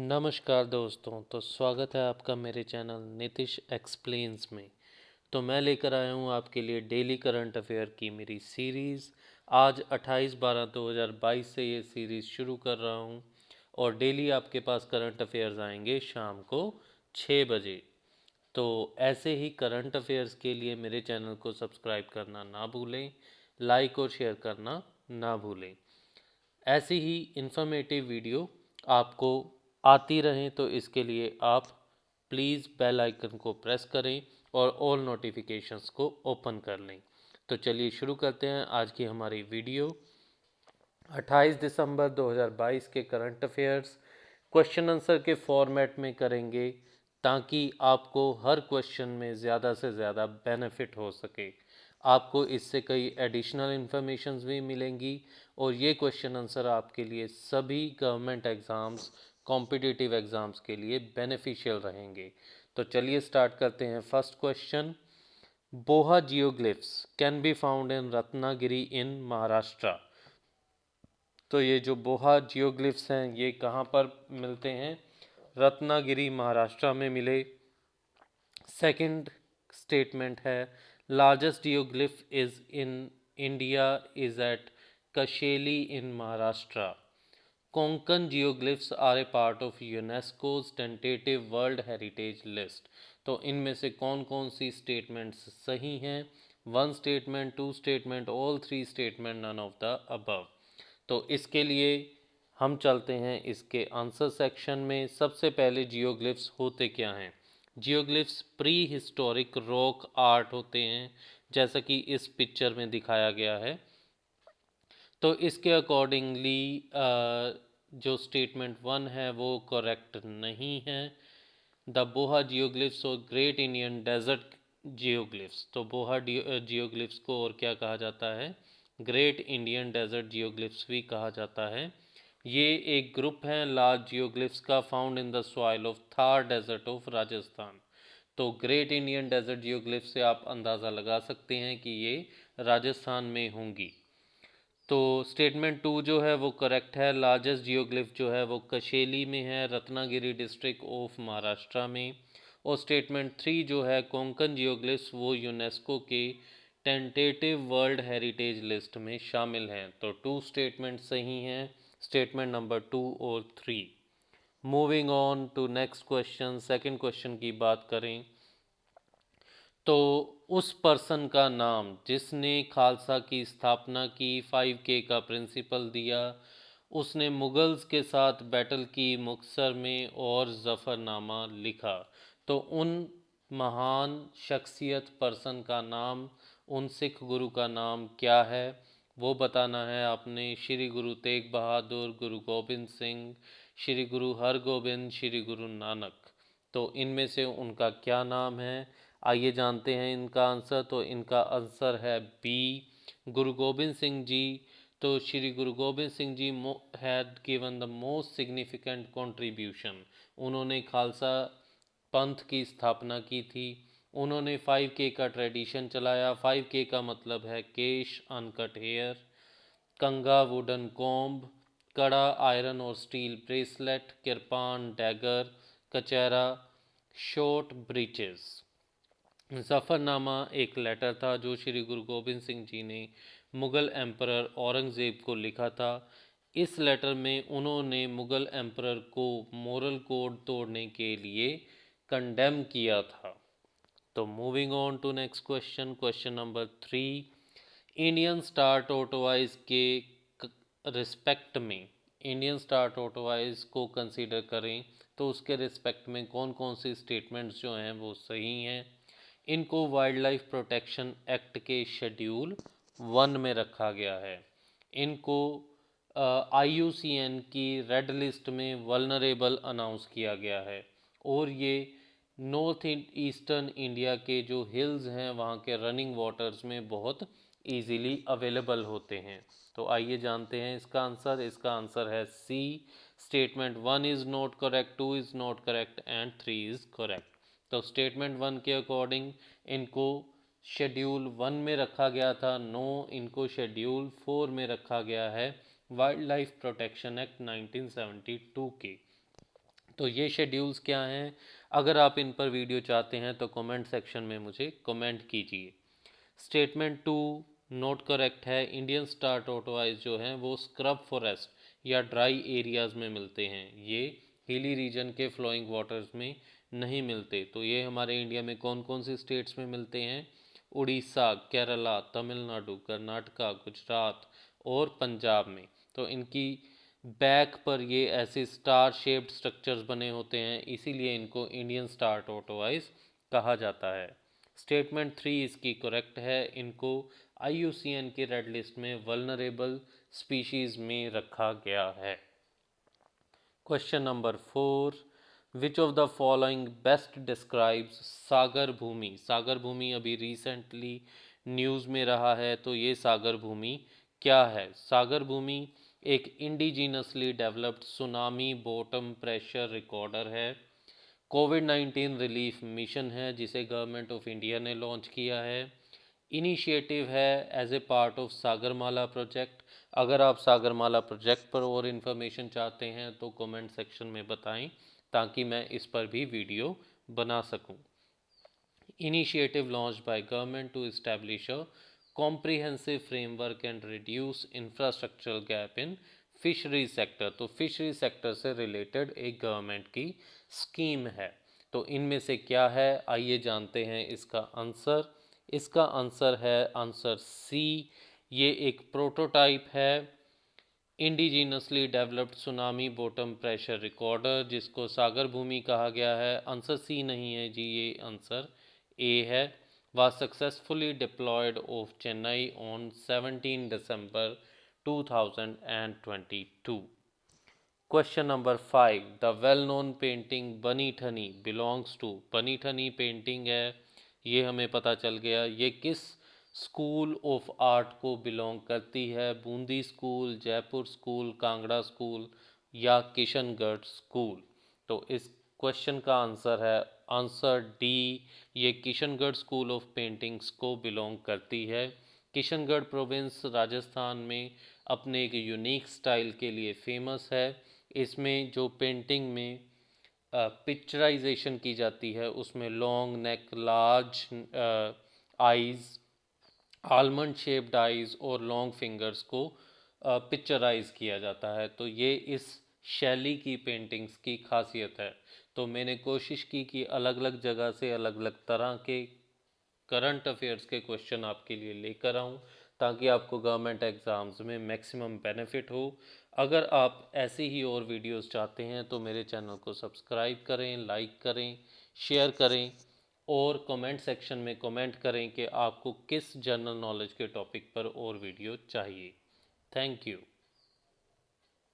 नमस्कार दोस्तों। तो स्वागत है आपका मेरे चैनल नीतिश एक्सप्लेन्स में। तो मैं लेकर आया हूँ आपके लिए डेली करंट अफेयर की मेरी सीरीज़। आज 28/12/2022 से ये सीरीज़ शुरू कर रहा हूँ और डेली आपके पास करंट अफेयर्स आएंगे शाम को 6 बजे। तो ऐसे ही करंट अफेयर्स के लिए मेरे चैनल को सब्सक्राइब करना ना भूलें, लाइक और शेयर करना ना भूलें। ऐसी ही इन्फॉर्मेटिव वीडियो आपको आती रहें तो इसके लिए आप प्लीज़ बेल आइकन को प्रेस करें और ऑल नोटिफिकेशंस को ओपन कर लें। तो चलिए शुरू करते हैं आज की हमारी वीडियो। 28 दिसंबर 2022 के करंट अफेयर्स क्वेश्चन आंसर के फॉर्मेट में करेंगे ताकि आपको हर क्वेश्चन में ज़्यादा से ज़्यादा बेनिफिट हो सके। आपको इससे कई एडिशनल इन्फॉर्मेशंस भी मिलेंगी और ये क्वेश्चन आंसर आपके लिए सभी गवर्नमेंट एग्ज़ाम्स, कॉम्पिटिटिव एग्ज़ाम्स के लिए बेनिफिशियल रहेंगे। तो चलिए स्टार्ट करते हैं। फर्स्ट क्वेश्चन, बोहा geoglyphs can be found in Ratnagiri in Maharashtra. तो ये जो बोहा जियोग्लिफ्स हैं ये कहाँ पर मिलते हैं? रत्नागिरी महाराष्ट्र में मिले। सेकंड स्टेटमेंट है, largest geoglyph is in India is at Kasheli in Maharashtra. Konkan geoglyphs are a part of UNESCO's tentative world heritage list. तो इनमें से कौन कौन सी स्टेटमेंट्स सही हैं? One statement, two statement, all three statement, none of the above. तो इसके लिए हम चलते हैं इसके आंसर सेक्शन में। सबसे पहले जियोग्लिफ्स होते क्या हैं? Geoglyphs pre historic rock art होते हैं, जैसा कि इस पिक्चर में दिखाया गया है। तो इसके अकॉर्डिंगली जो स्टेटमेंट वन है वो करेक्ट नहीं है। द बोहा जियोग्लिफ्स और ग्रेट इंडियन डेजर्ट जियोग्लिफ्स। तो बोहा जियोग्लिफ्स को और क्या कहा जाता है? ग्रेट इंडियन डेजर्ट जियोग्लिफ्स भी कहा जाता है। ये एक ग्रुप है लार्ज जियोग्लिफ्स का, found in the soil of Thar desert of Rajasthan. तो ग्रेट इंडियन डेजर्ट जियोग्लिफ्स से आप अंदाज़ा लगा सकते हैं कि ये राजस्थान में होंगी। तो स्टेटमेंट टू जो है वो करेक्ट है। लार्जेस्ट जियोग्लिफ जो है वो कशेली में है, रत्नागिरी डिस्ट्रिक्ट ऑफ महाराष्ट्र में। और स्टेटमेंट थ्री जो है कोंकण जियोग्लिफ्स, वो यूनेस्को के टेंटेटिव वर्ल्ड हेरिटेज लिस्ट में शामिल हैं। तो टू स्टेटमेंट सही हैं, स्टेटमेंट नंबर टू और three. Moving on to next question. Second question की बात करें तो उस पर्सन का नाम जिसने खालसा की स्थापना की, 5K का प्रिंसिपल दिया, उसने मुगल्स के साथ बैटल की मुक्तसर में और ज़फ़रनामा लिखा। तो उन महान शख्सियत पर्सन का नाम, उन सिख गुरु का नाम क्या है वो बताना है आपने। श्री गुरु तेग बहादुर, गुरु गोबिंद सिंह, श्री गुरु हरगोबिंद, श्री गुरु नानक। तो इनमें से उनका क्या नाम है? आइए जानते हैं इनका आंसर। तो इनका आंसर है बी, गुरु गोबिंद सिंह जी। तो Shri Guru Gobind Singh ji had given the most significant contribution. उन्होंने खालसा पंथ की स्थापना की थी। उन्होंने 5K का ट्रेडिशन चलाया। 5K का मतलब है kesh, uncut hair, kanga wooden comb, kara iron और steel bracelet, kirpan dagger, kachera, short breeches. Zafarnama एक लेटर था जो श्री गुरु गोबिंद सिंह जी ने मुग़ल एम्परर औरंगज़ेब को लिखा था। इस लेटर में उन्होंने मुग़ल एम्परर को मोरल कोड तोड़ने के लिए कंडेम किया था। तो moving on to next question, question number three. Indian star tortoise के रिस्पेक्ट में, इंडियन स्टार टोटोवाइज को कंसीडर करें तो उसके रिस्पेक्ट में कौन कौन सी स्टेटमेंट्स जो हैं वो सही हैं? इनको वाइल्ड लाइफ प्रोटेक्शन एक्ट के शेड्यूल 1 में रखा गया है। इनको IUCN की रेड लिस्ट में वल्नरेबल अनाउंस किया गया है। और ये नॉर्थ ईस्टर्न इंडिया के जो हिल्स हैं वहाँ के रनिंग वाटर्स में बहुत इजीली अवेलेबल होते हैं। तो आइए जानते हैं इसका आंसर। इसका आंसर है C, statement 1 is not correct, 2 is not correct and 3 is correct. तो स्टेटमेंट 1 के अकॉर्डिंग इनको शेड्यूल 1 में रखा गया था, नो, इनको शेड्यूल 4 में रखा गया है वाइल्ड लाइफ प्रोटेक्शन एक्ट 1972 के। तो ये शेड्यूल्स क्या हैं, अगर आप इन पर वीडियो चाहते हैं तो कमेंट सेक्शन में मुझे कमेंट कीजिए। स्टेटमेंट 2 नोट करेक्ट है। इंडियन स्टार टोटवाइज जो हैं वो स्क्रब फॉरेस्ट या ड्राई एरियाज़ में मिलते हैं, ये हिली रीजन के फ्लोइंग वाटर्स में नहीं मिलते। तो ये हमारे इंडिया में कौन कौन सी स्टेट्स में मिलते हैं? उड़ीसा, केरला, तमिलनाडु, कर्नाटका, गुजरात और पंजाब में। तो इनकी बैक पर ये ऐसे स्टार शेप्ड स्ट्रक्चर्स बने होते हैं, इसीलिए इनको इंडियन स्टार टोटवाइज कहा जाता है। स्टेटमेंट 3 इसकी करेक्ट है। इनको IUCN के रेड लिस्ट में वल्नरेबल स्पीशीज में रखा गया है। Question number 4, which of the following best describes Sagar Bhoomi? Sagar Bhoomi अभी रिसेंटली न्यूज़ में रहा है, तो ये सागर भूमि क्या है? सागर भूमि एक indigenously developed tsunami bottom pressure recorder है। कोविड-19 रिलीफ मिशन है जिसे गवर्नमेंट ऑफ इंडिया ने लॉन्च किया है। इनिशिएटिव है as a part of Sagarmala project. अगर आप सागरमाला प्रोजेक्ट पर और इन्फॉर्मेशन चाहते हैं तो कमेंट सेक्शन में बताएं ताकि मैं इस पर भी वीडियो बना सकूं। Initiative launched by government to establish a comprehensive framework and reduce infrastructural gap in fishery sector. तो फिशरी सेक्टर से रिलेटेड एक गवर्नमेंट की स्कीम है। तो इनमें से क्या है, आइए जानते हैं इसका आंसर। इसका आंसर है आंसर सी। ये एक प्रोटोटाइप है indigenously developed tsunami bottom pressure recorder, जिसको सागर भूमि कहा गया है। आंसर सी नहीं है जी, ये आंसर ए है। was successfully deployed off Chennai on 17 December 2022. Question number 5, the well-known painting बनी ठनी belongs to, बनी ठनी पेंटिंग है, ये हमें पता चल गया। ये किस स्कूल ऑफ आर्ट को बिलोंग करती है? Bundi school, Jaipur school, Kangra school या किशनगढ़ स्कूल? तो इस क्वेश्चन का आंसर है आंसर डी, ये किशनगढ़ स्कूल ऑफ पेंटिंग्स को बिलोंग करती है। किशनगढ़ प्रोविंस राजस्थान में अपने एक यूनिक स्टाइल के लिए फेमस है। इसमें जो पेंटिंग में पिक्चराइजेशन की जाती है उसमें long neck, large eyes, almond shaped eyes और लॉन्ग फिंगर्स को पिक्चराइज किया जाता है। तो ये इस शैली की पेंटिंग्स की खासियत है। तो मैंने कोशिश की कि अलग अलग जगह से अलग अलग तरह के करंट अफेयर्स के क्वेश्चन आपके लिए लेकर आऊँ ताकि आपको गवर्नमेंट एग्ज़ाम्स में मैक्सिमम बेनिफिट हो। अगर आप ऐसी ही और वीडियोस चाहते हैं तो मेरे चैनल को सब्सक्राइब करें, लाइक करें, शेयर करें और कमेंट सेक्शन में कमेंट करें कि आपको किस जनरल नॉलेज के टॉपिक पर और वीडियो चाहिए। Thank you.